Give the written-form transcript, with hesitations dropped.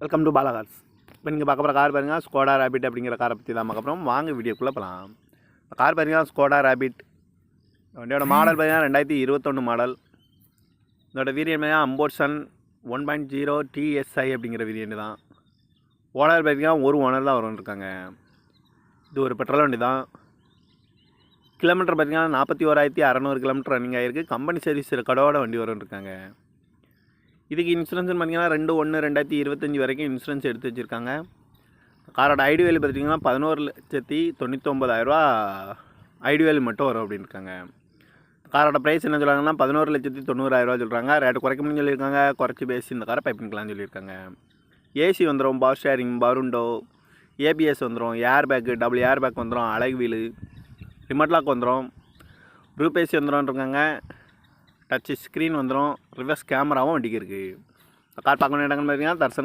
Welcome to Bala cars. இப்போ நீங்கள் பார்க்க போகிற கார் பாருங்கள், ஸ்கோடா ரேபிட் அப்படிங்கிற காரை பற்றி தான் பார்க்க போகிறோம். வாங்க வீடியோக்குள்ளே போகலாம். கார் பாருங்கள், ஸ்கோடா ரேபிட். வண்டியோட மாடல் பார்த்தீங்கன்னா 2021 மாடல். இதோட வேரியன்ட் பார்த்தீங்கன்னா அம்போர்சன் 1.0 TSI அப்படிங்கிற வேரியன்ட் தான். ஓனர் பார்த்தீங்கன்னா ஒரு ஓனர் தான் வரும்னு. இது ஒரு பெட்ரோல் வண்டி தான். கிலோமீட்டர் பார்த்தீங்கன்னா 41,600 கிலோமீட்டர் ரன்னிங் ஆகிருக்கு. கம்பெனி சர்வீஸ் ரெக்கார்டோட வண்டி வரும்னு. இதுக்கு இன்சூரன்ஸ்னு பார்த்தீங்கன்னா 2/1/2025 வரைக்கும் இன்சூரன்ஸ் எடுத்து வச்சுருக்காங்க. காரோட ஐடி வேல்யூ பார்த்தீங்கன்னா 11,99,000 ஐடி வேல்யூ மட்டும் வரும் அப்படின்னு. காரோட ப்ரைஸ் என்ன சொல்கிறாங்கன்னா 11,90,000 சொல்கிறாங்க. ரேட்டு குறைக்க முடியும்னு சொல்லியிருக்காங்க. குறைச்சி பேசி இந்த காரை பைப்பிங்கலாம்னு சொல்லியிருக்காங்க. ஏசி வந்துடும், பவர் ஷேரிங், பருண்டோ, ஏபிஎஸ் வந்துடும், air bag, double air bag வந்துடும், அழகு வீலு, ரிமோட் லாக் வந்துடும், குரூப் ஏசி வந்துடும். டச் ஸ்க்ரீன் வந்துடும், ரிவர்ஸ் கேமராவும் வண்டிக்கு இருக்குது. கார் பார்க்க வேண்டிய இடங்கள் பார்த்தீங்கன்னா தர்சன்